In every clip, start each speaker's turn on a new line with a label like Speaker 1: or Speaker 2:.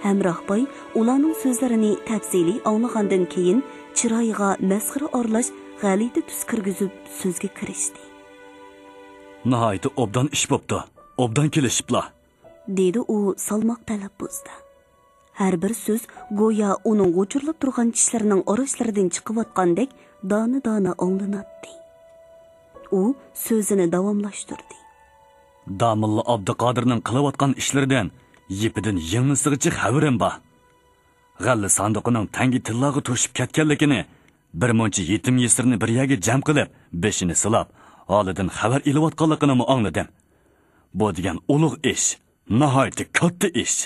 Speaker 1: Hamroh boy ularning so'zlarini tafsiliy anglagandan keyin chiroyiga masxara oralash g'alati tus kirgizib so'zga kirishdi.
Speaker 2: Nihoyat obdan ish bo'pti. Obdan kelishiblar,
Speaker 1: dedi u salmoq talaffuzda. Har bir so'z go'yo uning g'uchurlab turgan tishlarining orashlaridan chiqayotgandek dona-dona anglanatdi. U so'zini davomlashtirdi.
Speaker 2: Damulla Abduqodirning qilayotgan ishlaridan yepidan yengilsig'icha xabarim bor. G'alla sandiqining tangi tillaga to'shib ketganligini, bir muncha yetim yesirni bir yerga jam qilib, beshini silab, holidan xabar ilayotganligini angladim. Bu degan ulug' ish, nihoyat katta ish.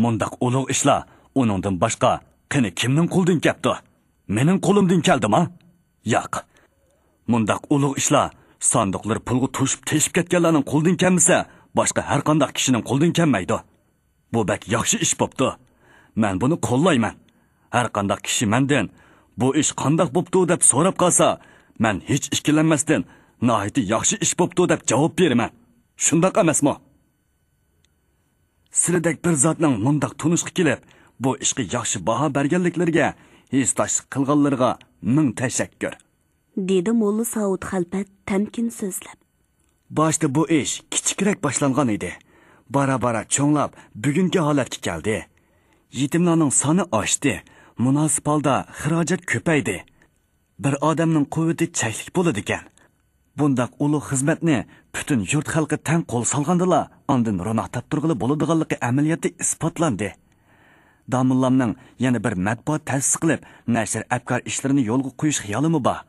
Speaker 2: Mundaq ulug' ishlar uningdan boshqa qani kimning qo'lidan keldi? Mening qo'limdan keldimi? Yo'q. Mundaq ulug' ishlar sandiqlar pulga to'shib teshib ketganlarning qo'lidan kelmasa, boshqa har qanday kishining qo'lidan kelmaydi. Bu bak yaxshi ish bo'pti. Men buni qo'llayman. Har qanday kishi mendan bu ish qanday bo'pti deb so'rab qolsa, men hech ikkilanmasdan nihoyat yaxshi ish bo'pti deb javob beraman. Shundoq emasmi? Sizdek bir zotning mundaq tunishga kelib, bu ishga yaxshi baho berganliklariga, histosh qilganlarga ming tashakkur.
Speaker 1: Dedi Molla Saud Xalpat tamkin so'zlab.
Speaker 2: Boshda bu ish kichikroq boshlangan edi. Bara-bara cho'nglab bugungi holatga keldi. Yetimlarning soni oshdi. Munosib holda xarajat ko'paydi. Bir odamning quvvati cheklik bo'ladi ekan. Bundaq ulug' xizmatni butun yurt xalqi tang qo'l solgandilar, ondan ro'noq toptirg'ili bo'ladiganligi amaliyotda isbotlandi. Domullamning yana bir matbuot ta'sis qilib, nashr afkor ishlarini yo'lga qo'yish xiyolimi bor.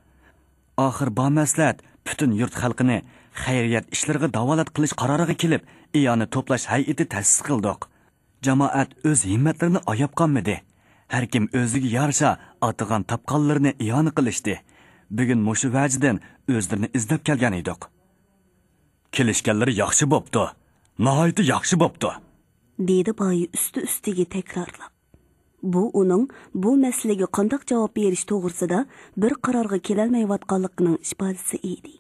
Speaker 2: Oxir bamaslat butun yurt xalqini xayriyat ishlariga davolat qilish qaroriga kelib, iyoni to'plash hay'ati ta'sis qildik. Jamoat o'z himmatlarini ayab qolmadi. Har kim o'ziga yarasha atigan topqanlarini iyoni qilishdi. Bugun mushu vajidan o'zlarini izlab kelgan edik. Kelishganlari yaxshi bo'pti. Nihoyat yaxshi bo'pti.
Speaker 1: Dedi boy usti-ustiga takrorlab. Bu uning bu masalaga qanday javob berish to'g'risida bir qarorga kelolmayotganligining ifodasi edi.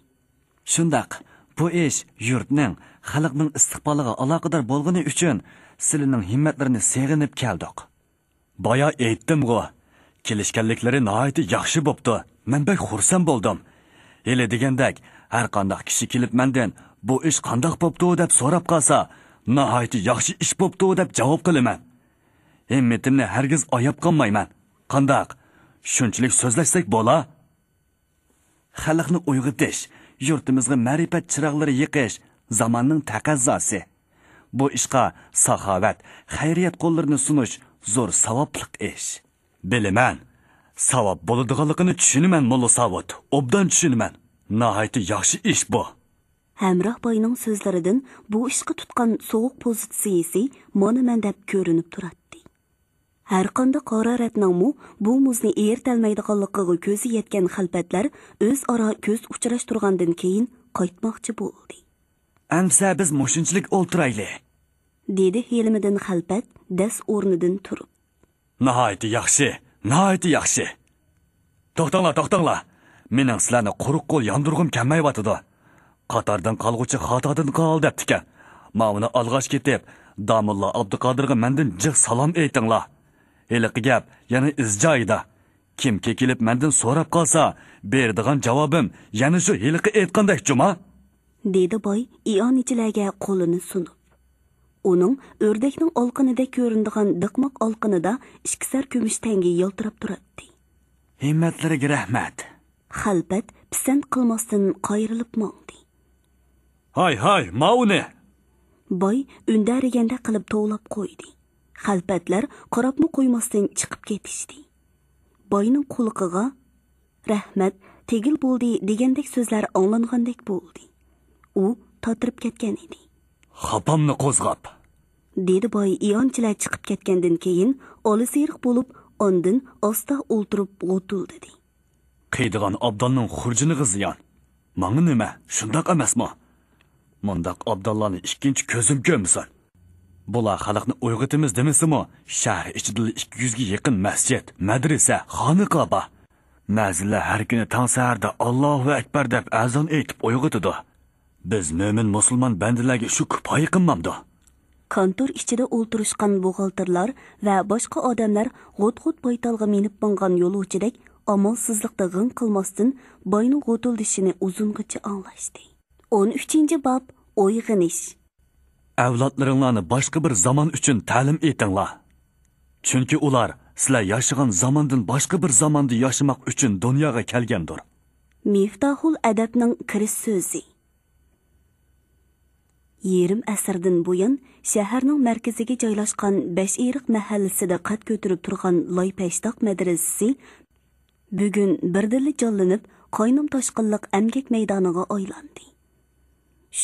Speaker 2: Shundaq, bu ish yurtning, xalqning istiqboliga aloqador bo'lgani uchun sizlarning himmatlarini seg'inib keldik. Boya aytdim-ku, kelishganliklari nihoyat yaxshi bo'pti. Men bek xursand bo'ldim. Hele degandek, har qanday kishi kelib mendan bu ish qanday bo'pti deb so'rab qolsa, nihoyat yaxshi ish bo'pti deb javob qilaman. Himmatimni hargiz oyab qolmayman. Qandaq? Shunchalik so'zlashsak bo'la? Xalqni uyg'otish, yurtimizga ma'rifat chiroqlari yiqish zamonning taqozosi. Bu ishqa saxovat, xayriyat qo'llarini sunish zo'r savobli ish. Bilaman. Savob bo'ladiganligini tushunaman, Molla Saud. Obdan tushunaman. Nihoyat yaxshi ish bu.
Speaker 1: Hamroh boyning so'zlaridan bu ishga tutgan so'g'uq pozitsiyasi mana mendab ko'rinib turadi. Har qanday haroratning bu muzni ertalmaydiganligiga ko'zi yetgan xalpatlar o'zaro ko'z uchrashtirgandan keyin qaytmoqchi bo'ldi.
Speaker 2: Amsa biz mushunchilik o'ltirayli,
Speaker 1: dedi Hilmiddin xalpat das o'rnidan turib.
Speaker 2: Nihoyat yaxshi. Nihoyat yaxshi. To'xtanglar. Mening sizlarni quruq qo'l yondirg'im kelmayotidi. Qatordan qolg'uchi xatodan qol debdikan. Mavni alg'ash ketib, Damulla Abduqodirga mendan jiq salom aytinglar. Heliqi gap yana izjoyida. Kim kelib mendan so'rab qolsa, beradigan javobim yana shu heliqi aytgandek juma.
Speaker 1: Dedi boy iyonichilarga qo'lini sunib. Uning o'rdakning olqinida ko'rinadigan diqmoq olqinida ikkisar kumush tangi yaltirab turadi.
Speaker 2: Himmatlariga rahmat.
Speaker 1: Xalpat pisand qilmasdan qayrilib mo'ndi.
Speaker 2: Hay, mauni.
Speaker 1: Boy undariganda qilib tovlab qo'ydi. Xalpatlar qarabmi qo'ymasdan chiqib ketishdi. Boyning quliqiga rahmat tegil bo'ldi degandek so'zlar anglangandek bo'ldi. U totirib ketgan edi.
Speaker 2: Xapamni qo'zg'ab,
Speaker 1: dedi boy iyonchilar chiqib ketgandan keyin olisiriq bo'lib ondan osta o'ltirib g'otul dedi.
Speaker 2: Qiydigan Abdalning xurjiniga ziyon. Manga nima? Shundoq emasmi? Mundaq Abdallarni ikkinchi ko'zim ko'msin. Bular xalqni uyg'otimiz demasimi? Shahar ichida 200 ga yaqin masjid, madrasa, xoniqa bor. Nazillar har kuni tong saharda Allohu akbar deb azon aytib uyg'otadi. Biz mo'min musulmon bandalarga shu kifoya qilmamdi.
Speaker 1: Kontor ichida o'ltirishgan buxgalterlar va boshqa odamlar g'ut-g'ut baytalga minib bongan yo'lovchidek amalsizlikda g'ing qilmasdan boyning g'utildishini uzungacha anglashdi. 13-bob o'yg'inish.
Speaker 2: Avlodlaringlarni boshqa bir zamon uchun ta'lim etinglar. Chunki ular sizlar yashagan zamondan boshqa bir zamonda yashamoq uchun dunyoga kelgandir.
Speaker 1: Miftahul adabning kirish so'zi. Yerim asrdan buyon shaharning markaziga joylashgan Beshiriq mahallasida qad ko'tarib turgan Loypashtoq madrasasi bugun birdili jonlanib, qo'ynim toshqinliq amgak maydoniga aylandi.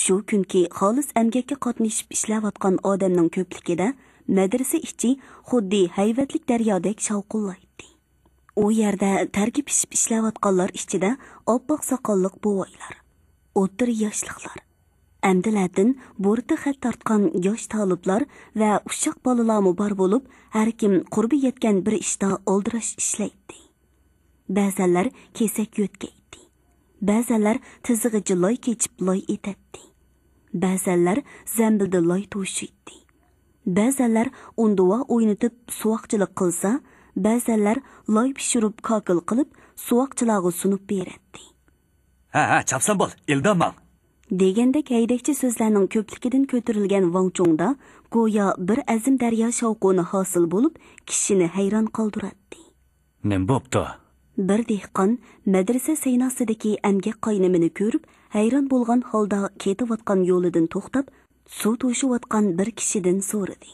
Speaker 1: Shu kunki xolis amgakka qatnashib ishlayotgan odamning ko'pligida madrasa ichi xuddi hayvatlik daryodek shovqullaydi. U yerda tarki pishib ishlayotganlar ichida oppoq soqolliq bo'voylar, o'ttir yoshliqlar, amdilardan bo'rti xat tortgan yosh taliblar va ushoq bolalarmi bor bo'lib, har kim qurbi yetgan bir ishda oldirash ishlaydi. Ba'zanlar kesak yo'tkaydi. Ba'zanlar tizig'i loy kechib loy etadi. Ba'zanlar zambilda loy to'shiydi. Ba'zanlar unduva o'ynatib suvoqchilik qilsa, ba'zanlar loy pishirib kokil qilib suvoqchilarga sunib beradi.
Speaker 2: Ha, chapsan bo'l, ildamang.
Speaker 1: Degandek haydakchi so'zlarning ko'pligidan ko'tarilgan Vangchongda go'yo bir azim daryo shovquni hosil bo'lib, kishini hayron qoldiradi.
Speaker 2: Nim bo'pti?
Speaker 1: Bir dehqon madrasa saynosidagi amgak qaynimini ko'rib, hayron bo'lgan holda ketayotgan yo'lidan to'xtab, suv to'shiyotgan bir kishidan so'radi.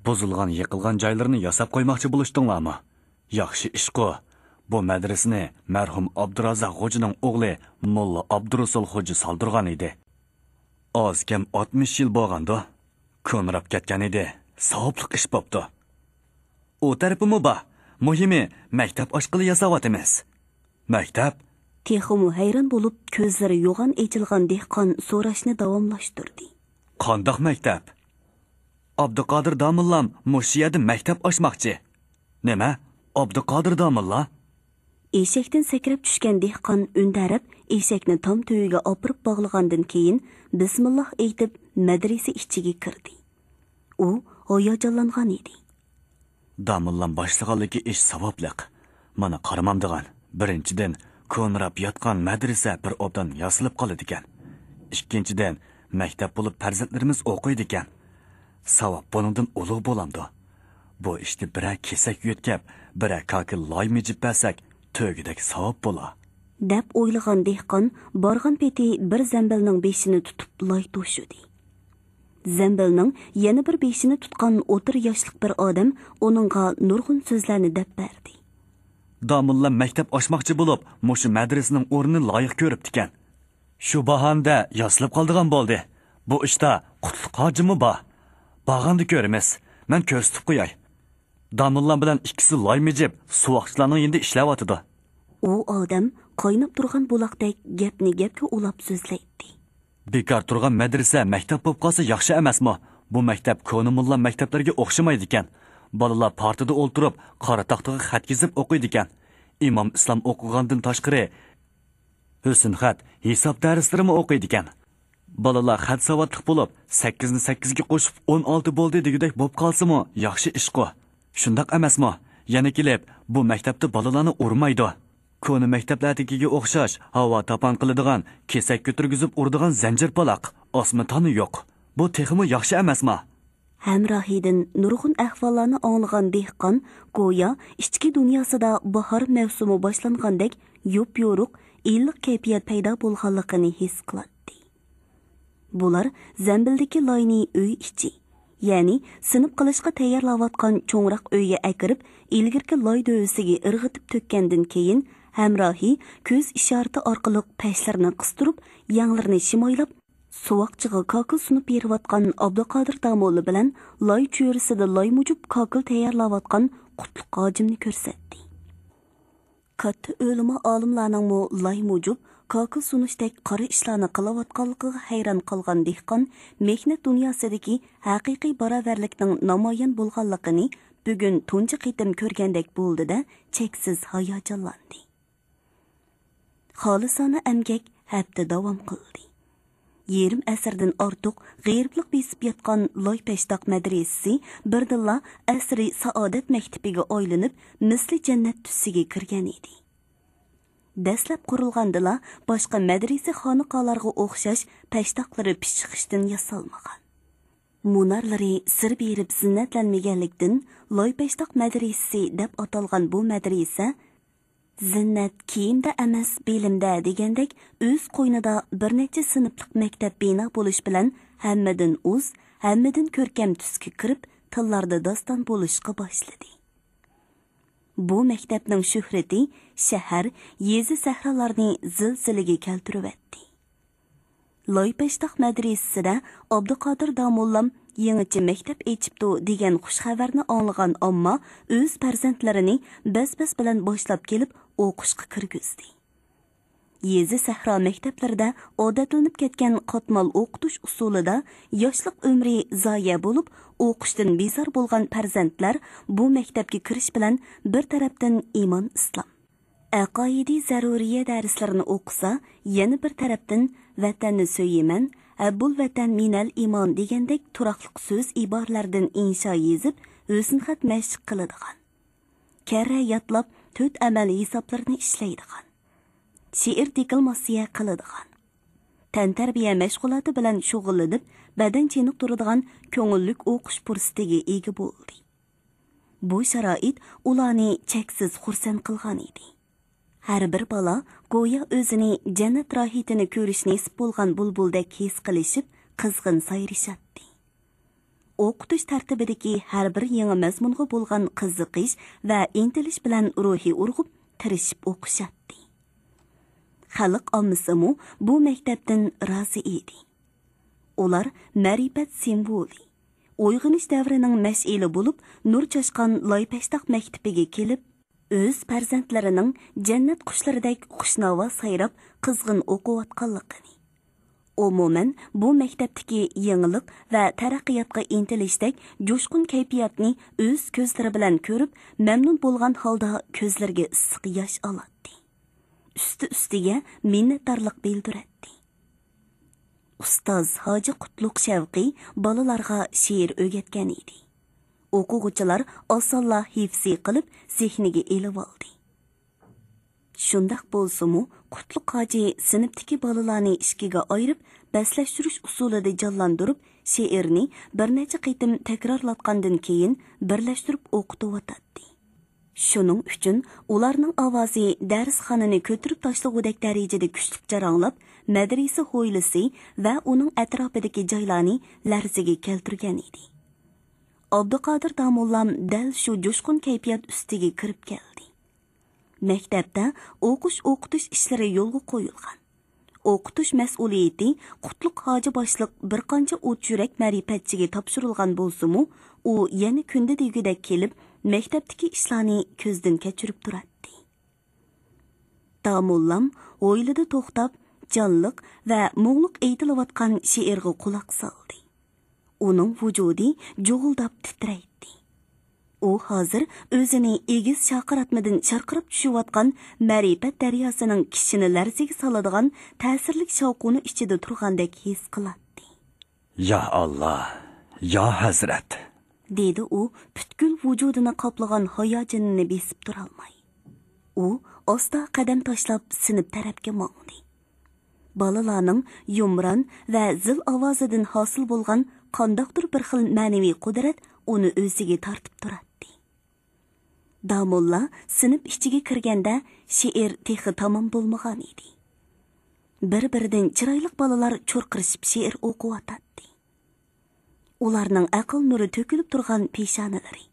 Speaker 2: Buzilgan, yiqilgan joylarini yasab qo'ymoqchi bo'lishdinglarmi? Yaxshi ish-ku. Bu madrasani marhum Abdurazaq xo'janing o'g'li Molla Abdurasul xo'ja soldirgan edi. Oz kam 60 yil bo'lganda ko'nrab ketgan edi. Savobli ish bo'pti. U tarafimi bor. Muhimi maktab oshqili yasayotimiz. Maktab?
Speaker 1: Texmu hayron bo'lib, ko'zlari yo'g'on echilgan dehqon so'rashni davomlashtirdi.
Speaker 2: Qandoq maktab? Abduqodir domillam mushiyada maktab ochmoqchi. Nima? Abduqodir domilla?
Speaker 1: Eshakdan sakrab tushgan dehqon undarib, eshakni tom to'yiga opirib bog'lagandan keyin bismillah aytib madrasa ichiga kirdi. U hayajonlangan edi.
Speaker 2: Domillam boshlig'anligi ish savobliq. Mana qaramamdigan. Birinchidan, ko'nrab yotgan madrasa bir obdan yasilib qoladi ekan. Ikkinchidan, maktab bo'lib farzandlarimiz o'qiydi ekan. Savob buningdan ulug' bo'lamdi. Bu ishni bira kesak yo'tkab, bira kokil loy mijib bersak, to'gidek savob bo'la.
Speaker 1: Deb o'ylagan dehqon borgan peti bir zambilning beshini tutib loy to'shidi. Zambilning yana bir beshini tutgan o'tir yoshlik bir odam uningga nurg'un so'zlarni deb berdi.
Speaker 2: Domilla maktab ochmoqchi bo'lib, mushu madrasaning o'rnini loyiq ko'ribdi ekan. Shu bahanda yoslab qoldigan bo'ldi. Bu ishda qutluq hojimi bor. Bag'anda ko'ramiz. Men ko'rsatib qo'yay. Domilla bilan ikkisi loy mijib, suvoqchilarning endi ishlayotidi.
Speaker 1: U odam qaynab turgan buloqdek gapni gapga ulab so'zlaydi.
Speaker 2: Bekor turgan madrasa maktab bo'lib qolsa yaxshi emasmi? Bu maktab ko'nimullar maktablarga o'xshamaydi ekan. Bolalar partida o'ltirib, qora taxtaga xat yozib o'qiydi ekan. Imom Islom o'qigandan tashqari husn xat, hisob darslarini o'qiydi ekan. Bolalar xat savodli bo'lib, 8 ni 8 ga qo'shib 16 bo'ldi degidek bo'lib qolsa-mu, yaxshi ish-ku. Shundaq emasmi? Yana kelib, bu maktabda bolalarni urmaydi. Ko'ni maktablardagiga o'xshash, havo tapan qiladigan, kesak ko'targizib uradigan zanjir paloq, osmatoni yo'q. Bu texmi yaxshi emasmi?
Speaker 1: Hamrohidan nurg'un ahvollarni anglagan dehqon go'yo ichki dunyosida bahor mavsumi boshlangandek yo'p-yo'ruq, iliq kayfiyat paydo bo'lganligini his qiladi. Bular zambildagi loyni uy ichi, ya'ni sinib qilishga tayyorlayotgan cho'ngroq uyga akirib, ilgirki loy do'yisiga irg'itib to'kkandan keyin hamrohi ko'z ishorati orqali pashlarni qistirib, yanglarni shimoylab, suvoqchiga kokil sunib berayotgan Abduqodir Damo'li bilan loy cho'risida loy mujib kokil tayyorlayotgan qutluq hojimni ko'rsatdi. Katta o'lima olimlarning loy mujib kokil sunishdek qora ishlarni qilayotganligiga hayron qolgan dehqon mehnat dunyosidagi haqiqiy barobarlikning namoyon bo'lganligini bugun tunji qitim ko'rgandek bo'ldi-da, cheksiz hayajonlandi. Xolisona amgak hafta davom qildi. Yerim əsrdən artıq qeyribliq besib yatqan Loypeştaq mədresesi birdilla əsri saodat maktabiga aylanib, misli jannat tusiga kirgan edi. Dastlab qurilgandila boshqa madrasa xonaqalarga o'xshash peshtoqlari pishqishdan yasalmagan. Munarlari sir berib zinnatlanmaganlikdan Loypeştaq madrasasi deb atalgan bu madrasa zinnat kiyimda emas bilimda degandek o'z qo'ynida bir necha sinflik maktab bino bo'lish bilan hammadan hammadan ko'rkam tusga kirib, tillarda doston bo'lishga boshladi. Bu maktabning shuhrati shahar, yezi sahrolarni zilzilaga keltiribdi. Loypeştaq madrasasida Abduqodir domollam yangicha maktab echibdi degan xush xabarni anglagan ammo o'z farzandlarini bas-bas bilan boshlab kelib o'qishga kirgizdi. Yezi sahro maktablarida odatlanib ketgan qatmal o'qitish usulida yoshlik umri zoya bo'lib, o'qishdan bezor bo'lgan farzandlar bu maktabga kirish bilan bir tarafdan iymon islom, aqoidiy zaruriya darslarini o'qisa, yana bir tarafdan vatanni so'yiman, Abbul vatan minal iymon degandek turaqliq so'z iborlardan insho yezib, o'sinxat mashq qiladigan. Karra yatlab 4 amal hisoblarini ishlaydigan. She'r deklamatsiya qiladigan. Tantarbiya mashg'uloti bilan shug'ullanib, badan cheniq turadigan ko'ngillik o'qish fursatiga ega bo'ldi. Bu sharoit ularni cheksiz xursand qilgan edi. Har bir bola go'yo o'zini jannat rohitini ko'rish nasib bo'lgan bulbuldek his qilishib, qizg'in sayrishadi. O'qitish tartibidagi har bir yangi mazmunga bo'lgan qiziqish va intilish bilan ruhiy urg'ub, tirishib o'qishadi. Xalq ommasimu bu maktabdan rozi edi. Ular ma'rifat simvoli, uyg'onish davrining mash'ili bo'lib, nur chashqan Loypeştaq maktabiga kelib, o'z farzandlarining jannat qushlaridek xushnavo sayrab qizg'in o'qiyotganligini, umuman bu maktabdagi yangilik va taraqqiyotga intilishdek jo'shqin kayfiyatni o'z ko'zlari bilan ko'rib, mamnun bo'lgan holda ko'zlariga issiq yosh oladi. Üstü-üstiga minnatdorlik bildiradi. Ustoz Hoji Qutlug' Shavqiy bolalarga she'r o'rgatgan edi. O'quvchilar osonla hifzi qilib, zehniga elib oldi. Shundaq bo'lsa-mu, Qutlug' Hoji sinfdagi bolalarni ikkiga ayirib, baslashtirish usulida jonlantirib, she'rni bir necha qitim takrorlatgandan keyin birlashtirib o'qitib Shuning uchun ularning ovozi darsxonani ko'tirib tashlagudek darajada kuchli jaranglab, madrasa hovlisi va uning atrofidagi joylarni larzaga keltirgan edi. Abduqodir domollam dal shu jo'shqin kayfiyat ustiga kirib keldi. Maktabda o'qish ishlari yo'lga qo'yilgan. O'qitish mas'uliyati Qutlug' Hoji boshliq bir qancha o't yurak ma'rifatchiga topshirilgan bo'lsa-mu, u yana kunda degudek kelib, maktabdagi ishlarni ko'zdan kechirib turadi. Domollam o'ylida to'xtab, jonliq va mo'ngluq aytilayotgan she'rga quloq soldi. Uning vujudi jo'g'ildab titraydi. U hozir o'zini egiz shaqiratmadan sharqirab tushayotgan ma'rifat daryosining kishini larzaga soladigan ta'sirli shavquni ichida turgandek his qiladi.
Speaker 2: Ya Allah, ya Hazrat,
Speaker 1: dedi u butkul vujudini qoplagan hayojonini besib turolmay. U osta qadam tashlab sinib tarafga mo'ngdi. Bolalarning yumron va zil ovozidan hosil bo'lgan qandoqdir bir xil ma'naviy qudrat uni o'ziga tortib turadi. Damulla sinib ichiga kirganda she'r texi tamom bo'lmagan edi. Bir-biridan chiroyli bolalar cho'rqirishib she'r o'qiyotdi. Ularning aql nuri to'kilib turgan peshonalari,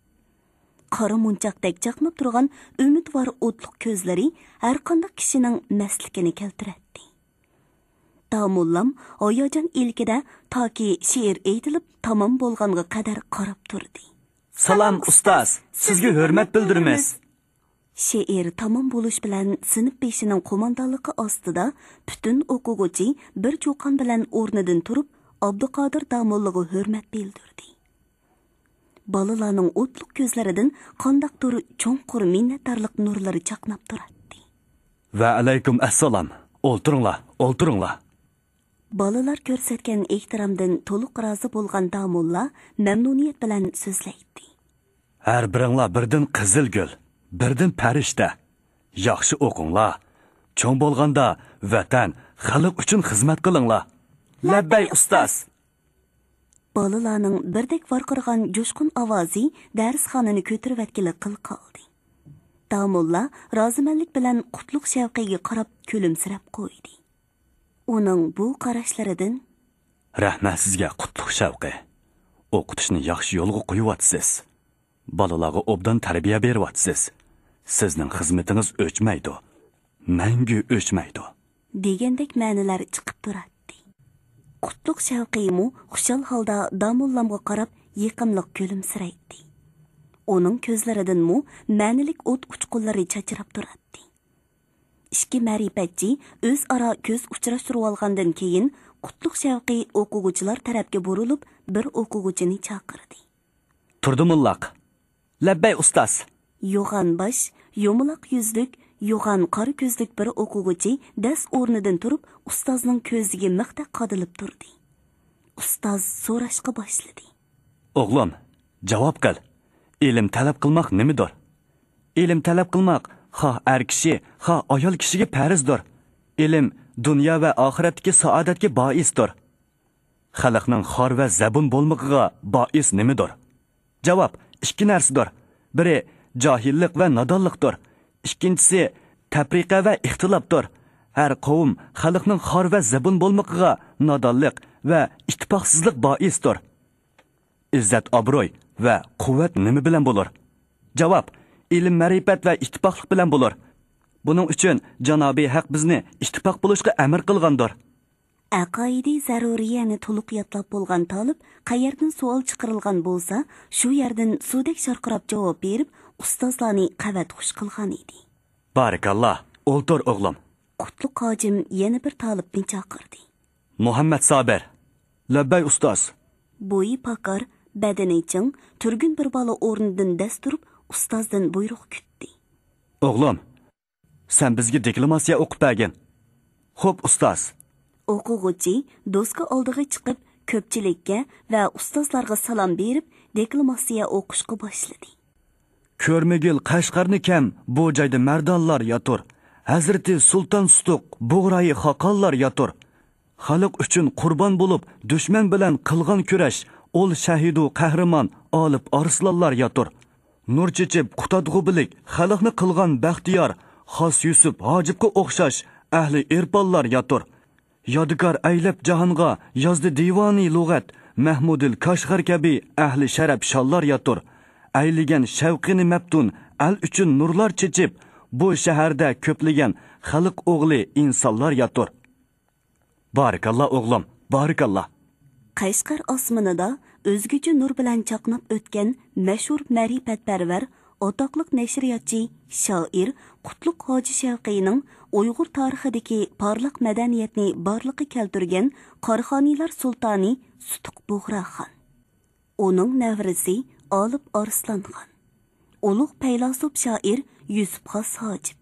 Speaker 1: qora munchoqdek chaqnab turgan umidvor o'tliq ko'zlari har qanday kishining mastligini keltiradi. Damollam oyojon ilkida toki she'r aytilib tamom bo'lganga qadar qarab turdi.
Speaker 2: Salom ustoz, sizga hurmat bildiramiz.
Speaker 1: She'r tamom bo'lish bilan sinf beshining qo'mondonligi ostida butun o'quvchi bir cho'qon bilan o'rnidan turib, Abduqodir domollaga hurmat bildirdi. Bolalarning o'tliq ko'zlaridan qandaqdir cho'nqur minnatdorlik nurlari chaqnab turadi.
Speaker 2: Va alaykum assalom. O'ltiringlar, o'ltiringlar.
Speaker 1: Balalar ko'rsatgan ehtiromdan to'liq rozi bo'lgan damulla mamnuniyat bilan so'zlaydi.
Speaker 2: Har biringlar birdan qizil gul, birdan farishta. Yaxshi o'qinglar. Cho'ng bo'lganda vatan, xalq uchun xizmat qilinglar. Labbay ustoz.
Speaker 1: Balalarning birdek varqirgan jo'shqin ovozi darsxonani ko'tarib qil qoldi. Damulla rozimanlik bilan qutlug' shavqiga qarab kulimsirab qo'ydi. Uning bu qarashlaridan
Speaker 2: Rahmat sizga qutlug' shavqi. O'qitishni yaxshi yo'lga qo'yibsiz. Balalarga obdan tarbiya beryapsiz. Sizning xizmatingiz o'chmaydi. Mangu o'chmaydi.
Speaker 1: degandek ma'nolar chiqib turadi. Qutlug' shavqiymu xushal holda damullamga qarab yiqimliq kulimsiraydi. Uning ko'zlaridanmu ma'nilik o't uchqunlari chachirab turadi. Ikki ma'rifatchi o'zaro ko'z uchrashtirib olgandan keyin qutlug' shavqi o'quvchilar tarafga burilib bir o'quvchini chaqirdi.
Speaker 2: Turdimullaq. Labbay ustoz.
Speaker 1: Yo'g'on bosh, yumaloq yuzlik, yo'g'on qora ko'zlik bir o'quvchi dast o'rnidan turib ustozning ko'ziga mixta qadilib turdi. Ustoz so'rashga boshladi.
Speaker 2: O'g'lim, javob qil. Ilm talab qilmoq nimadir? Ilm talab qilmoq ha er kishi, ha ayol kishiga farzdir. Ilm dunyo va oxiratdagi saodatga boisdir. Xalqning xor va zabun bo'lmog'iga bois nimadir? Javob ikki narsadir. Biri jahillik va nodonlikdir. Ikkinchisi tafriqa va ixtilofdir. Har qavm xalqning xor va zabun bo'lmog'iga nodonlik va ittifoqsizlik boisdir. İzzat obro'y va quvvat nima bilan bo'lar? Javob ilm, ma'rifat va ittifoqlik bilan bo'lar. Buning uchun Janobiy Haq bizni ittifoq bo'lishga amr qilgandir.
Speaker 1: Aqoidiy zaruriyani to'liq yodlab bo'lgan talib qayerdan savol chiqarilgan bo'lsa, shu yerdan suvdek sharqirab javob berib, ustozlarni qavat xush qilgan edi.
Speaker 2: Barakalloh, o'ltir o'g'lim.
Speaker 1: Qutlug' hojim yana bir talibni chaqirdi.
Speaker 2: Muhammad Sabir. Labbay ustoz.
Speaker 1: Bo'yi pakar, badani ching, turgun bir bola o'rnidan dast turib, ustozdan buyruq kutdi.
Speaker 2: O'g'lim, sen bizga deklamatsiya o'qib bergin. Xo'p, ustoz.
Speaker 1: O'quvchi do'stga oldiga chiqib, ko'pchilikka va ustozlarga salom berib, deklamatsiya o'qishga boshladi.
Speaker 2: Ko'rmagil Qashqarni kam bu joyda mardonlar yotur. Hazrati Sulton Sutuq bug'royi xoqonlar yotur. Xalq uchun qurbon bo'lib, dushman bilan qilgan kurash, ol shahidu qahramon olib arslonlar yotur. Nur chechib qutadg'u bilik, xalqni qilgan baxtiyor, Xos Yusuf Hojibga o'xshash ahli irponlar yotur. Yodgor aylab jahonga yozdi divoni lug'at, Mahmudil Kashgar kabi ahli sharaf shollar yotur. Ayligan shavqini mabtun al uchun nurlar chechib, bu shaharda ko'pligan xalq o'g'li insonlar yotur. Barakalloh o'g'lim, barakalloh.
Speaker 1: Qashqar osmonida o'zgacha nur bilan chaqnab o'tgan mashhur ma'rifatparvar o'toqliq nashriyotchi, shoir Qutlug' hoji Shavqiyning Uyg'ur tarixidagi porloq madaniyatni borliqqa keltirgan Qorxoniylar sultoni Sutuq Bug'roxon. Uning navrisi Olib Arslanxon. Ulug' faylasuf shoir Yusuf Xos Hojib.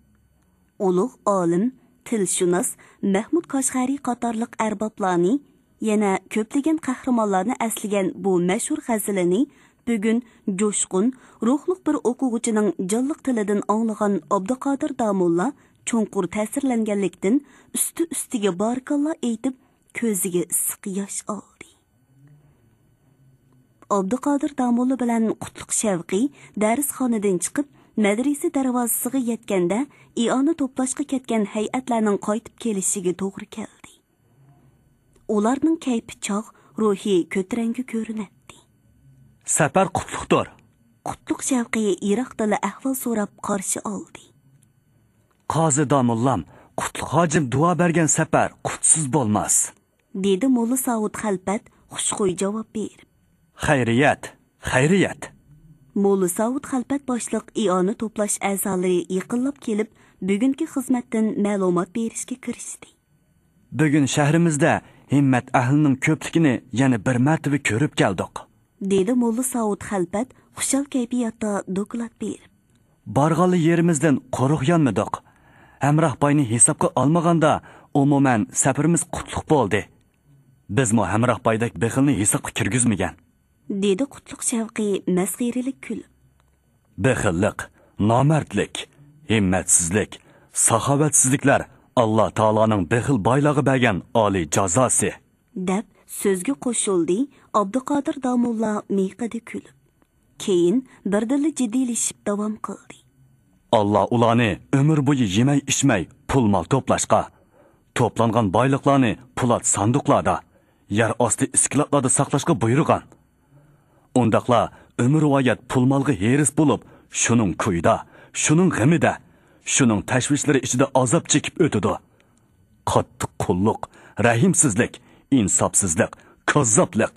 Speaker 1: Ulug' olim, tilshunos Mahmud Qashqariy qatorliq arboblarni yana ko'plagan qahramonlarni asligan bu mashhur g'azalini bugun jo'shqin, ruhliq bir o'quvchining jonliq tilidan anglagan Abduqodir Damulla cho'nqur ta'sirlanganlikdan ustiga barakalloh aytib ko'ziga issiq yosh oldi. Abduqodir Damulla bilan Qutlug' Shavqi darsxonadan chiqib madrasa darvozasiga yetganda iona to'plashga ketgan hay'atlarning qaytib kelishiga to'g'ri keldi. Ularning kayfi chog', ruhi ko'tarangi ko'rinadi.
Speaker 2: Safar qutlug'dir.
Speaker 1: Qutlug' Shavqi Iroq tili ahvol so'rab qarshi oldi.
Speaker 2: Qozi Damullam, Qutlug' hojim duo bergan safar qutsiz bo'lmas,
Speaker 1: dedi Mo'lla Saud Xalpat xushxuy javob berib.
Speaker 2: Xayriyat, xayriyat.
Speaker 1: Mo'lla Saud Xalpat boshliq iona to'plash a'zolari yaqinlab kelib, bugungi xizmatdan ma'lumot berishga kirishdi.
Speaker 2: Bugun shahrimizda himmat ahlining ko'pligini yana bir martaba ko'rib keldik,
Speaker 1: dedi Mo'lla Saud Xalpat xushal kayfiyatda doklad berib.
Speaker 2: Borg'anli yerimizdan quruq yonmadik. Hamroh boyni hisobga olmaganda umuman safarimiz qutlug' bo'ldi. Bizmi hamroh boydek bexilni hisobga kirgizmagan.
Speaker 1: Dedi Qutlug' Shavqi masxiralik kulib.
Speaker 2: Bexillik, nomardlik, himmatsizlik, saxovatsizliklar Alloh taolaning bexil boyligi bergan oliy jazosi.
Speaker 1: Deb so'zga qo'shildi Abduqodir Damulla miqida kulib. Keyin birdilla jiddiylashib davom qildi.
Speaker 2: Allah ularni ömür bo'yi yemay ichmay pul-mol to'plashga, to'plangan boyliqlarni pulat sanduqlarda, yer osti iskilotlarda saqlashga buyurgan. Undaqla ömür voyat pul-molga heris bo'lib, shuning kuyda, shuning g'imida, shuning tashvishlari ichida azob chekib o'tadi. Qattiq qulluq, rahimsizlik, insofsizlik, kazzoblik,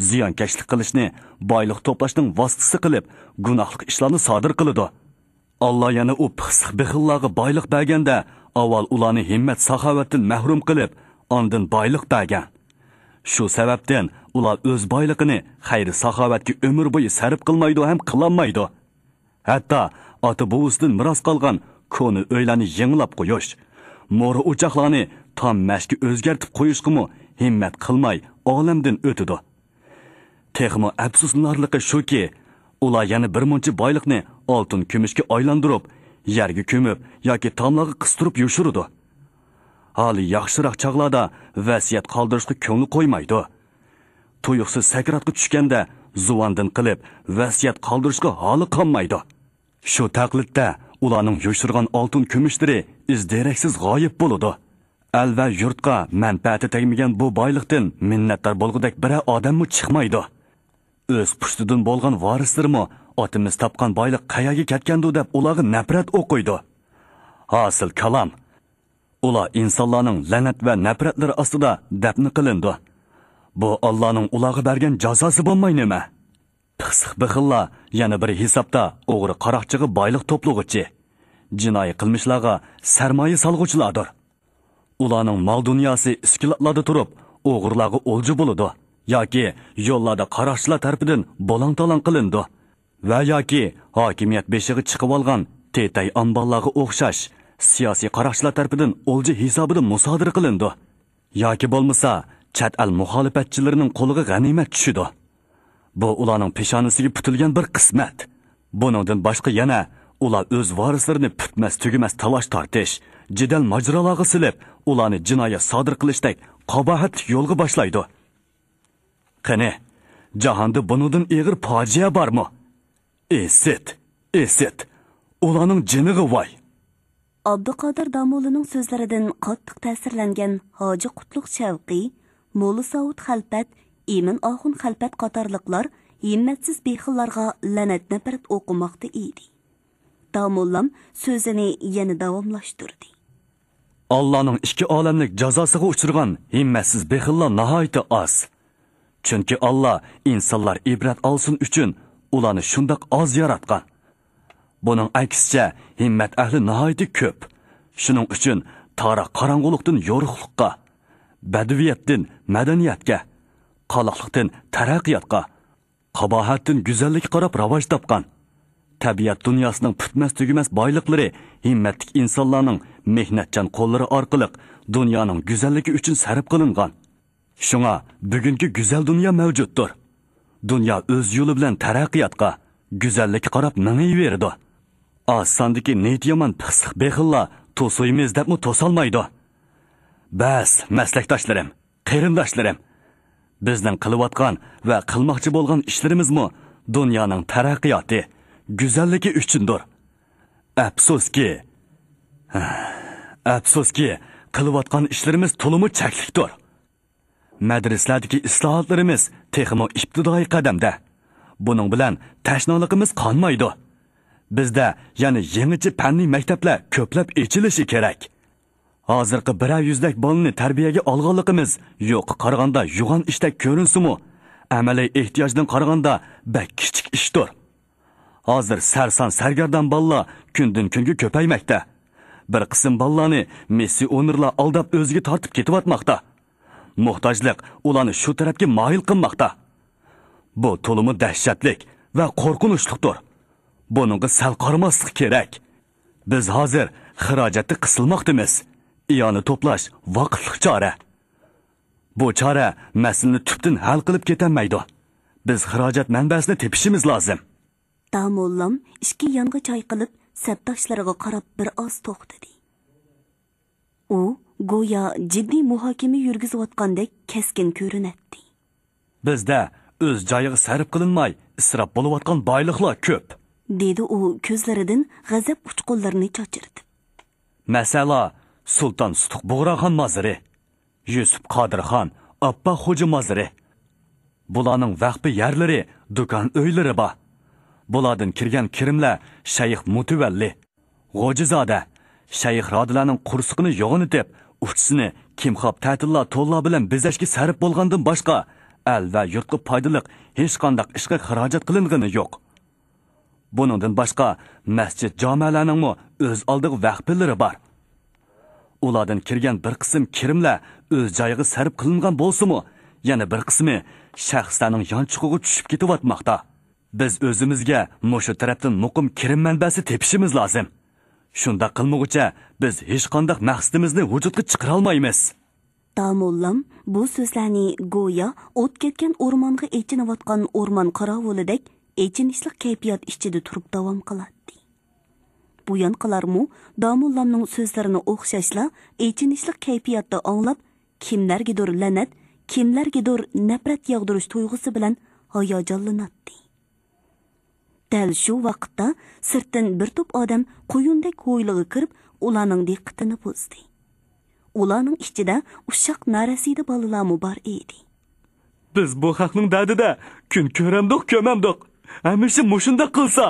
Speaker 2: ziyonkashlik qilishni boyliq to'plashning vositasi qilib, gunohli ishlarni sodir qiladi. Allah yana u pixsiq bexillarga boyliq berganda, avval ularni himmat saxovatdan mahrum qilib, ondan boyliq bergan. Shu sababdan ular o'z boyligini xayri saxovatga umr bo'yi sarf qilmaydi ham qilolmaydi. Hatto ota buvisidan miros qolgan koni o'ylarni yengilab qo'yish, mo'ri o'choqlarni tam mashga o'zgartib qo'yishga himmat qilmay olamdan o'tadi. Texmo afsuslanarligi shuki, ular yana bir muncha boyliqni oltin kumushga aylantirib, yerga ko'mib yoki tomlarga qistirib yushiradi. Hali yaxshiroq chaqlarda vasiyat qoldirishga ko'ngli qo'ymaydi. Tuyuqsiz sakratga tushganda zuvandan qilib vasiyat qoldirishga hali qolmaydi. Shu taqlidda ularning yushirgan oltin kumushlari izderaksiz g'oyib bo'ladi. Al va yurtga manfaati tegmagan bu boyliqdan minnatdor bo'lgudek bir odammi chiqmaydi. O'z pushtidan bo'lgan varislarmi otimiz topgan boyliq qayaga ketgandu deb ularga nafrat o'qiydi. Hasil kalom, ular insonlarning la'nat va nafratlari ostida dafn qilindi. Bu Allohning ularga bergan jazosi bo'lmay nima? Pixsiq bixillar yana bir hisobda o'g'ri qaroqchiga boyliq to'plug'ichi, jinoiy qilmishlarga sarmoya solg'uvchilardir. Ularning mol dunyosi iskilotlarda turib, o'g'irlarga o'lji bo'ladi. Yoki yo'llarda qaroqchilar tarafidan bo'lang-tolang qilindi va yoki hokimiyat beshig'i chiqib olgan tetay amballarga o'xshash siyosiy qaroqchilar tarafidan o'lji hisobida musodara qilindi. Yoki bo'lmasa, chet el muxolifatchilarining qo'liga g'animat tushidi. Bu ularning peshonasiga putilgan bir qismat. Buningdan boshqa yana ular o'z varislarini putmas tugimas talash tortish, jidal majrolarga silib, ularni jinoyat sodir qilishdek qabohat yo'lga boshlaydi. Qani, jahonda buningdan og'ir fojia bormi? Esit. Ularning jiniga voy.
Speaker 1: Abduqodir Damullaning so'zlaridan qattiq ta'sirlangan Hoji Qutlug' Shavqi, Mo'la Saud Xalpat, Emin Oxun Xalpat qatorliqlar himmatsiz bexillarga la'nat nafrat o'qimoqda edi. Damullam so'zini yana davomlashtirdi.
Speaker 2: Allohning ikki olamlik jazosiga uchirgan himmatsiz bexillar nihoyatda oz. Chunki Allah insonlar ibrat olsin uchun ularni shundoq oz yaratgan. Buning aksicha himmat ahli nihoyatda ko'p. Shuning uchun tarix qorong'ulikdan yorug'likqa, badaviyatdan madaniyatga, qoloqlikdan taraqqiyotga, qabohatdan go'zallikka qarab rivoj topgan. Tabiat dunyosining putmas tugimas boyliqlari himmatli insonlarning mehnatchan qo'llari orqali dunyoning go'zalligi uchun sarf qilingan. Shunga bugungi go'zal dunyo mavjuddir. Dunyo o'z yo'li bilan taraqqiyotga, go'zallikka qarab mingayverdi. Osondagi niyat yomon pixsiq bexillar to'suymiz debmi to'solmaydi. Bas, maslakdoshlarim, qarindoshlarim, bizning qilayotgan va qilmoqchi bo'lgan ishlarimizmi dunyoning taraqqiyoti, go'zalligi uchundir. Afsuski, qilayotgan ishlarimiz to'limi cheklikdir. Madrasalardagi islohotlarimiz texmo ibtidoiy qadamda. Buning bilan tashnoligimiz qonmaydi. Bizda yana yangicha fanniy maktablar ko'plab ochilishi kerak. Hozirgi 100dak bolani tarbiyaga olganligimiz yo'q qaraganda yo'g'on ishdak ko'rinsimi, amaliy ehtiyojdan qaraganda bak kichik ishdir. Hozir sarson sargardan bolalar kundan kunga ko'paymoqda. Bir qism bolalarni Messi o'nirlar aldab o'ziga tortib ketyapmoqda. Muhtojlik ularni shu tarafga moyil qilmoqda. Bu to'limi dahshatlik va qo'rqinchlidir. Buningga sal qaramaslik kerak. Biz hozir xarajatni qisilmoqdamiz. Iyoni to'plash vaqtli chora. Bu chora masalani tubdan hal qilib ketolmaydi. Biz xarajat manbasini tepishimiz lozim.
Speaker 1: Damollam ikki yonga choy qilib, sabdoshlariga qarab bir oz to'xtadi. U go'yo jiddiy muhokama yurgizayotgandek keskin ko'rinadi.
Speaker 2: Bizda o'z joyiga sarf qilinmay isrof bo'layotgan boyliqlar ko'p,
Speaker 1: dedi u ko'zlaridan g'azab uchqunlarini chochirdi.
Speaker 2: Masala Sultan Sutuq Bug'raxon maziri, Yusuf Qodirxon, Abba Xo'ja maziri. Bularning vaqfi yerlari, do'kon uylari bor. Bulardan kirgan kirimlar Shayx Mutavalli, G'ojizoda, Shayx Rodilarning qursiqini yo'g'initib, uchsini kimxob ta'tillar to'llar bilan bezashga sarf bo'lgandan boshqa al va yurtga foydaliq hech qanday ishga xarajat qilingani yo'q. Buningdan boshqa masjid jamialarning o'z oldiga vaqflari bor. Ulardan kirgan bir qism kirimlar o'z joyiga sarf qilingan bo'lsa-mu, yana bir qismi shaxslarning yonchiqiga tushib ketyapmoqda. Biz o'zimizga mushu tarafdan muqim kirim manbasi tepishimiz lozim. Shunda qilmoqcha biz hech qanday maqsadimizni vujudga chiqara olmaymiz.
Speaker 1: Damollam bu so'zlarni go'yo o't ketgan o'rmonga echinayotgan o'rmon qorovulidek echinishli kayfiyat ichida turib davom qiladi. Bu yanqilarmu Damollamning so'zlarini o'xshashla echinishli kayfiyatda anglab, kimlargadir la'nat, kimlargadir nafrat yog'dirish tuyg'usi bilan hayajonlanadi. Dal shu vaqtda sirtdan bir to'p odam qo'yundek ho'ylig'i kirib, ularning diqqatini buzdi. Ularning ichida ushoq narasida bolalar bor edi.
Speaker 2: Biz bu xalqning dardida kun ko'ramdik, ko'mamdik. Hamisha mushunda qilsa.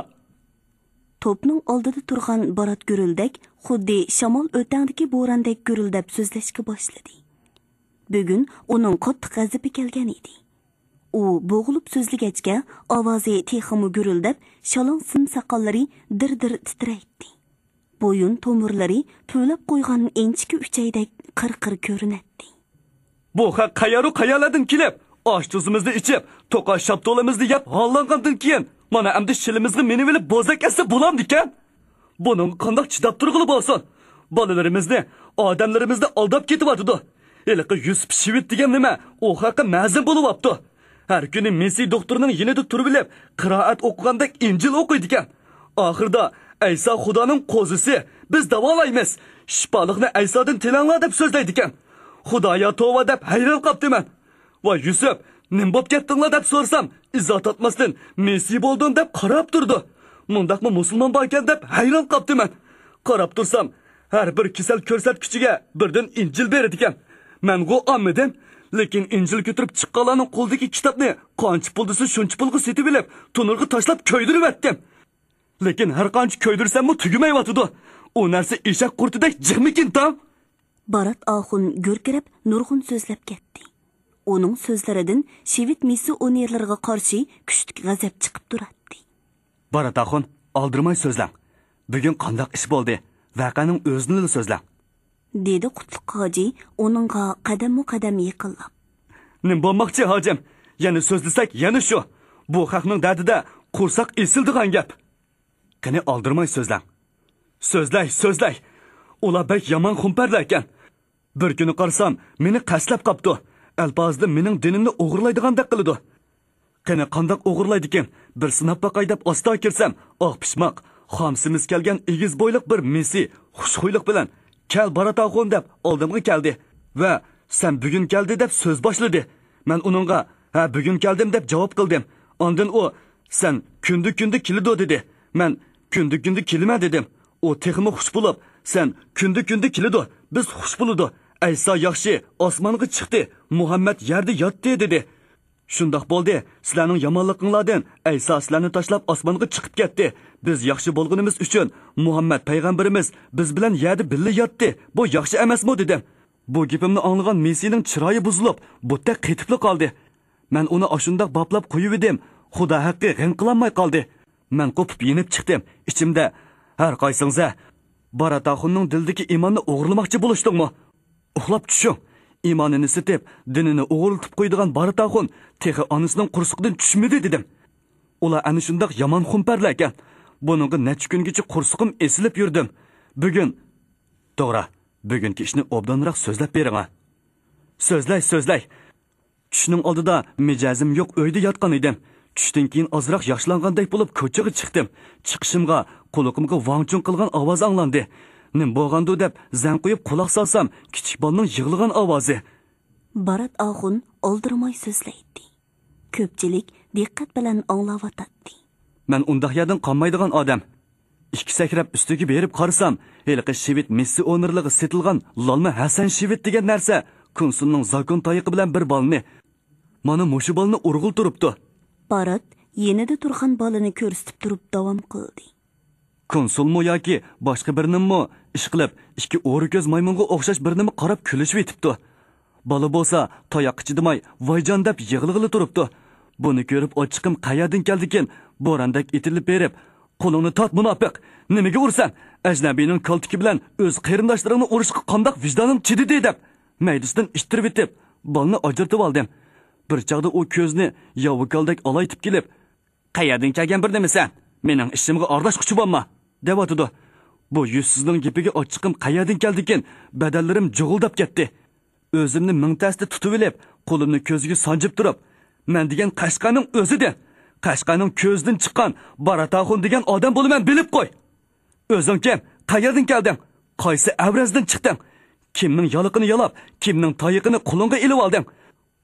Speaker 1: To'pning oldida turgan Barat Gurildek xuddi shamol o'tandagi bo'rondek gurildab so'zlashga boshladi. Bugun uning qattiq g'azabi kelgan edi. U bo'g'ilib so'zligachga ovozi texmi gurildab, shalon sim soqollari dir-dir titraydi. Bo'yin tomirlari to'lab qo'ygan enchki uchaydek qirqir ko'rinadi.
Speaker 2: Bu haq qayalardan kelib, osh tuzimizni ichib, to'qash shaptolimizni yeb hollangandan keyin mana endi shilimizga menib olib bozak esa bo'lamdi ekan. Buning qanday chidab turg'ili bo'lsin? Bolalarimizni, odamlarimizni aldab ketyapti. Eliqi Yusuf Shivit degan nima? U haqqa ma'zin bo'lyapti. Har kuni Messi doktorining yinida turib olib, qiroat o'qigandek Injil o'qiydi ekan. Oxirda Ayso Xudoning qo'zisi, biz davolaymiz. Shifoliqni Aysodan tilanglar deb so'zlaydi ekan. Xudoya tova deb hayron qolibman. Va Yusuf, nim bo'p ketdinglar deb so'rsam, izoh topmasdan Messi bo'ldim deb qarab turdi. Mundaqmi musulmon bor ekan deb hayron qolibman. Qarab tursam, har bir kasal ko'rsatkichiga birdan Injil berar ekan. Men go olmadim, lekin Injil ko'tarib chiqqanlarning qo'ldagi kitobni qancha pul desa shuncha pulga setib olib, tunurga tashlab ko'ydirib etdim. Lekin har qancha ko'ydirsam-mu tugamayotdi. U narsa eshak qurtidek jig'mikin tam.
Speaker 1: Barat Axun gurkirib nurg'un so'zlab ketdi. Uning so'zlaridan Shivit missionerlarga qarshi kuchli g'azab chiqib turadi.
Speaker 2: Barat Axun, oldirmay so'zlang. Bugun qanday ish bo'ldi? Voqeaning o'zini so'zlang.
Speaker 1: Dedi Qutlug' hoji uningga qadam-qadam yiqilib.
Speaker 2: Nim bo'lmoqchi hojim? Yana so'zlasak, yana shu. Bu xalqning dardida qursoq esildigan gap. Qani oldirmay so'zlang. So'zlay. Ular bek yomon xumparlar ekan. Bir kuni qarsam, meni qaslab qopdi. Alpozda mening dinimni o'g'irlaydigandek qildi. Qani qanday o'g'irlaydi ekan? Bir sinab baqay deb osta kirsam, oq pishmoq, xomsimiz kelgan egiz bo'yliq bir Messi xushxo'ylik bilan "Kel Barat Axun" deb oldimga keldi va "Sen bugun keldi" deb so'z boshladi. Men uningga "Ha, bugun keldim" deb javob qildim. Ondan u "Sen kundi keldi" dedi. Men kundi kelma dedim. U texmi xush bo'lib, "Sen kundi keldi, biz xush bo'ldi. Ayso yaxshi osmonga chiqdi, Muhammad yerda yotdi" dedi. Shundoq bo'ldi. Sizlarning yomonliginglardan Ayso sizlarni tashlab osmonga chiqib ketdi. Biz yaxshi bo'lganimiz uchun Muhammad payg'ambarimiz biz bilan yerda birga yotdi. Bu yaxshi emasmi dedim. Bu gapimni anglagan Messining chiroyi buzilib, butda qetibli qoldi. Men uni oshundoq boplab qo'yib edim. Xudo haqqi g'ing qilolmay qoldi. Men qo'pib yenib chiqdim. Ichimda har qaysingizga Barat Axunning dildagi iymonni o'g'irlamoqchi bo'lishdingmi? Uxlab tushing. İmanını sitib, dinini o'g'irlatib qo'ydigan Barat Axun texi onasining qursiqidan tushmadi dedim. Ular ana shundoq yomon xumparlar ekan. Buningga necha kungacha qursiqim esilib yurdim. Bugun to'g'ri, bugungi ishni obdonroq so'zlab bering. so'zlay. Tushning oldida mijozim yo'q uyda yotgan edim. Tushdan keyin ozroq yoshlangandek bo'lib ko'chaga chiqdim. Chiqishimga quloqimga vangchun qilgan ovoz anglandi. Nim bo'lgandi deb zang qo'yib quloq solsam, kichik bolaning yig'lagan ovozi.
Speaker 1: Barat Axun oldirmay so'zlaydi. Ko'pchilik diqqat bilan anglayotdi.
Speaker 2: Men undaq yerdan qolmaydigan odam. Ikki sakrab ustiga berib qarasam, heliqi shivit missi o'nirlig'i setilgan Lolma Hasan shivit degan narsa konsulning zakon tayiqi bilan bir bolni. Mana mushu bolni urg'ul turibdi.
Speaker 1: Barat yenida turgan bolani ko'rsatib turib davom qildi.
Speaker 2: Konsulmi yoki boshqa birinimi ish qilib, ikki o'ri ko'z maymunga o'xshash birinimi qarab kulishib etibdi. Bola bo'lsa, tayoq ichidimay, voyjon deb yig'lig'ili turibdi. Buni ko'rib ochiqim qayerdan keldikin, bo'rondak etilib berib, qo'lingni tot munofiq, nimaga ursan? Ajnabiyning kaltiki bilan o'z qarindoshlaringni urishga qandoq vijdonim chididi deb, maydisidan ishtirib etib, bolni ajratib oldim. Bir chaqda u ko'zni yovukaldek olaytib kelib, qayerdan kelgan bir demisan? Mening ishimga aralashquchi bo'lma, deb atidi. Bu yuzsizning gapiga ochiqim qayerdan keldikin, badallarim jug'ildab ketdi. O'zimni mingtasida tutib olib, qo'limni ko'ziga sanjib turib, men degan Qashqarning o'zida, Qashqarning ko'zidan chiqqan Barat Axun degan odam bo'laman bilib qo'y. O'zing kim? Qayerdan kelding? Qaysi avrazdan chiqding? Kimning yoliqini yalab, kimning tayiqini qo'lingga ilib olding?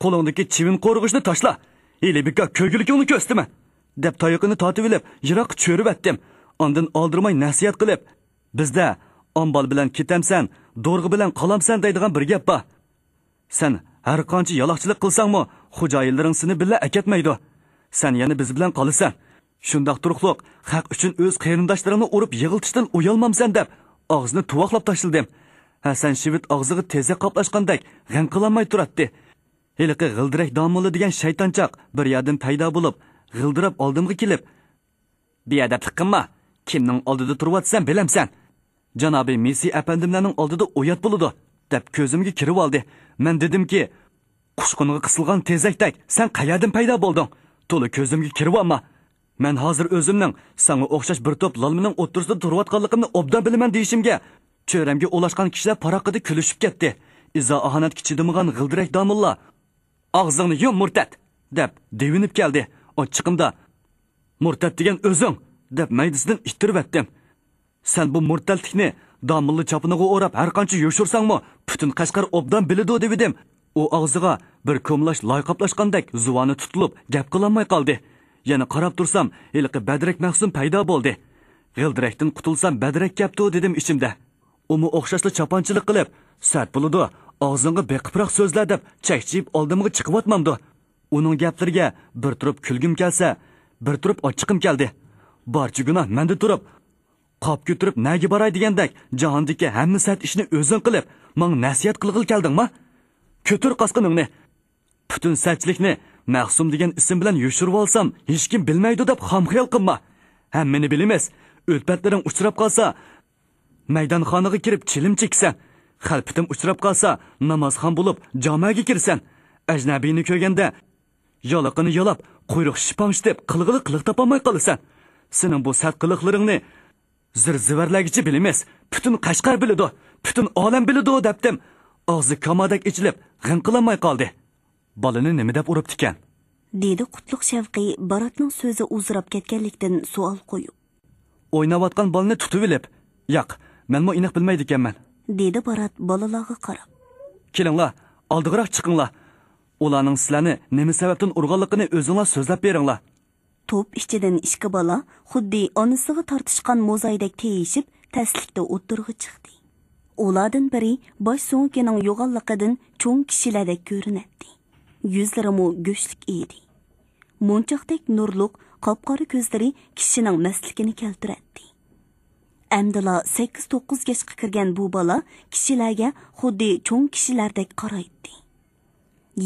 Speaker 2: Qo'lingdagi chivin qo'rg'ishni tashla. Elibika ko'gilikingni ko'stimi? Deb tayiqini tortib olib, yiroq cho'rib etdim. Ondan oldirmay nasihat qilib, bizda ombol bilan ketamsan, do'rg'i bilan qolamsan deydigan bir gap bor. Sen har qancha yaloqchilik qilsangmi, xo'jayinlaring seni billa akatmaydi. Sen yana biz bilan qolasan. Shundoq turuqliq, haq uchun o'z qarindoshlaringni urib yig'iltishdan uyalmamsan deb og'zini tuvoqlab tashladim. Hasan shivit og'ziga teze qoplashgandek g'am qilolmay turadi. Heliqi g'ildirak domuli degan shaytonchoq bir yerdan paydo bo'lib, g'ildirab oldimga kelib, "Beadablik qilma. Kimning oldida turibsan bilamsan? Janobi Messi apandimlarning oldida o'yat bo'ladi", deb ko'zimga kirib oldi. Men dedimki, "Qushqunga qisilgan tezakdak, sen qayerdan paydo bo'lding? To'la ko'zimga kirib olma. Men hozir o'zimning senga o'xshash bir to'p lolmining o'ttirisida turayotganligimni obdan bilaman deyishimga, cho'ramga ulashgan kishilar paraqida kulishib ketdi. Izo ahonat kichidimigan g'ildirak domilla, "Og'zingni yum murtad", deb devinib keldi. Ochiqimda, "Murtad degan o'zing", deb maydisidan ittirib etdim. "Sen bu murtadlikni domilli chopiniga o'rab har qancha yo'shirsangmi, butun Qashqar obdan biladi" dedim. U og'ziga bir ko'mlash loyqaplashgandek zuvoni tutilib, gap qilolmay qoldi. Yana qarab tursam, heliqi badrak mahsum paydo bo'ldi. G'ildirakdan qutulsam badrak kapti dedim ichimda. Umi o'xshashli chapanchilik qilib, "Sart bo'ladi, og'zingga beqiproq so'zlar" deb chakchib oldimga chiqib o'tmamdi. Uning gaplariga bir turib kulgim kelsa, bir turib ochiqim keldi. Barcha gunoh menda turib, qop ko'tirib nagi boray degandek, jahondagi hamma sart ishni o'zing qilib, men nasihat qilg'il keldingmi? Ko'tir qasqiningni. Butun sarchilikni Mahsum degan ism bilan yo'shirib olsam, hech kim bilmaydi deb xomxayol qilma. Hammani bilamiz. O'lpatlaring uchrab qolsa, maydonxonaga kirib chilim cheksan. Xalpitim uchrab qolsa, namozxon bo'lib jomaga kirsan. Ajnabiyni ko'rganda yoliqini yolab, quyruq shipangsh deb qilg'ili topolmay qolasan. Sening bu sart qiliqlaringni zir-zivarlagicha bilamiz. Butun Qashqar biladi, butun olam biladi debdim. Og'zi komadak ichilib, g'am qilolmay qoldi. Bolani nima deb uribdi ekan?
Speaker 1: Dedi Qutlug' Shavqi Baratning so'zi uzrab ketganlikdan savol qo'yib.
Speaker 2: O'ynayotgan bolani tutib olib, "Yo'q, menmi aniq bilmaydi ekanman",
Speaker 1: dedi Barat bolalarga qarab.
Speaker 2: "Kelinglar, oldiroq chiqinglar. Ularning sizlarni nima sababdan urganligini o'zinglar so'zlab beringlar."
Speaker 1: To'p ichidan ikki bola xuddi onasiga tortishgan mo'zaydek teyishib, taslikda o'tirg'i chiqdi. Ulardan biri bosh so'nkining yo'g'onligidan cho'ng kishilardek ko'rinadi. Yuzlarimi go'shlik edi. Munchoqdek nurliq, qop-qora ko'zlari kishining mastligini keltiradi. Amdala 8-9 yoshga kirgan bu bola kishilarga xuddi cho'ng kishilardek qaraydi.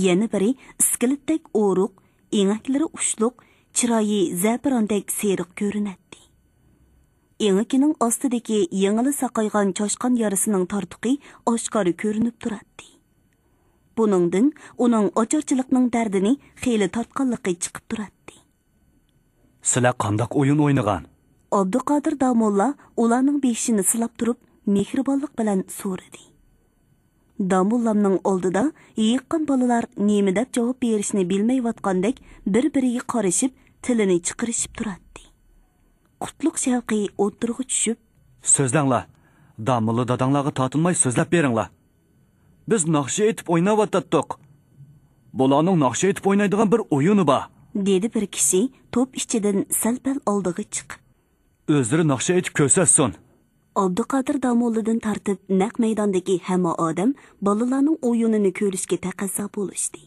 Speaker 1: Yana biri iskeletdek o'ruq, engaklari ushluq, chiroyi zafarondek seriq ko'rinadi. Engikining ostidagi yengili saqaygan choshqon yarisining tortiqi oshkora ko'rinib turadi. Buningdan uning ocharchilikning dardini xeyli tortqanligi chiqib turadi.
Speaker 2: "Sizlar qandoq o'yin o'ynagan?"
Speaker 1: Abduqodir Damolla ularning beshini silab turib, mehribonlik bilan so'radi. Damullamning oldida yiqqan bolalar nima deb javob berishni bilmayotgandek bir-biriga qarashib, tilini chiqarishib turadi. Qutlug' shavqi o'tirg'i tushib,
Speaker 2: "So'zlanglar. Damulli dadanglarga tortilmay so'zlab beringlar. Biz naqsha etib o'ynayotdik. Bularning naqsha etib o'ynaydigan bir o'yini bor,"
Speaker 1: dedi bir kishi to'p ichidan sal-pal oldiga chiqib.
Speaker 2: "O'zlari naqsha etib ko'rsatsin."
Speaker 1: Abduqodir Damullidan tartib naq maydondagi hamma odam bolalarning o'yinini ko'rishga taqozo bo'lishdi.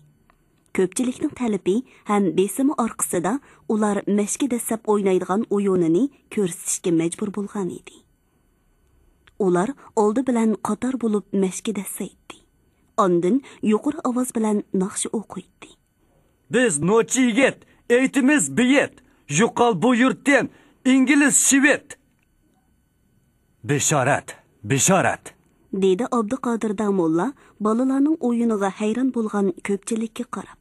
Speaker 1: Ko'pchilikning talabi ham besimi orqasida ular mashki dasab o'ynaydigan o'yinini ko'rsatishga majbur bo'lgan edi. Ular oldi bilan qator bo'lib mashki dasaydi. Ondan yuqori ovoz bilan naqsha o'qiydi.
Speaker 2: "Biz nochi yigit, aytimiz biyet, yuqal bu yurtdan ingliz shvet." "Bishorat, bishorat,"
Speaker 1: dedi Abduqodir Damulla bolalarning o'yiniga hayron bo'lgan ko'pchilikka qarab.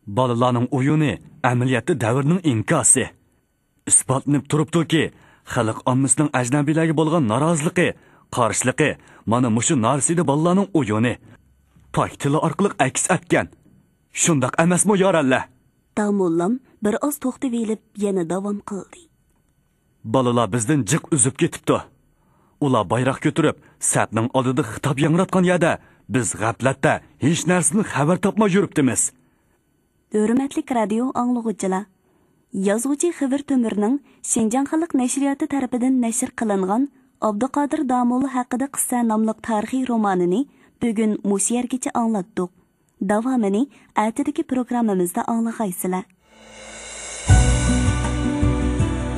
Speaker 2: Bolalarning o'yini amaliyotda davrning inkosi. Isbotlanib turibdiki, xalq ommasining ajnabiylarga bo'lgan noroziligi, qarshiligi mana mushu narsida bolalarning o'yini pak tili orqali aks etgan. Shundoq emasmi yorallar?
Speaker 1: Damullam bir oz to'xtab elib yana davom qildi.
Speaker 2: Bolalar bizdan jiq uzib ketibdi. Ular bayroq ko'tarib, sapning oldida xitob yangratgan yerda biz g'aflatda hech narsadan xabar topmay yuribdimiz.
Speaker 1: Hurmatli radio anglag'uchilar, yozuvchi Xivir To'mirning Shinjon xalq nashriyoti tarafidan nashr qilingan Abduqodir Damulli haqida qissa nomli tarixiy romanini bugun mush yergacha anglatdik. Davomini atidagi programmamizda anglag'aysizlar.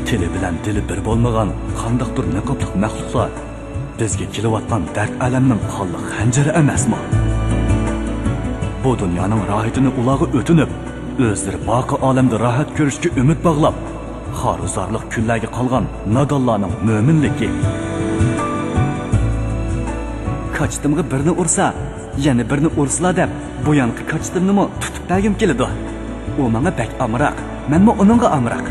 Speaker 2: Tili bilan dili bir bo'lmagan qandaqdir niqobliq maxluqlar bizga kelayotgan dard alamning qonli xanjari emasmi? Bu dunyoning rohatini ularga o'tinib, o'zlari boqi olamda rohat ko'rishga umid bog'lab, xoruzorlik kunlarga qolgan nodonlarning mo'minligi. Kaçtımga birini ursa, yana birini ursla deb, bu yanqi kaçtımnimi tutib bergim keladi. U menga bek amroq, menmi uningga amroq.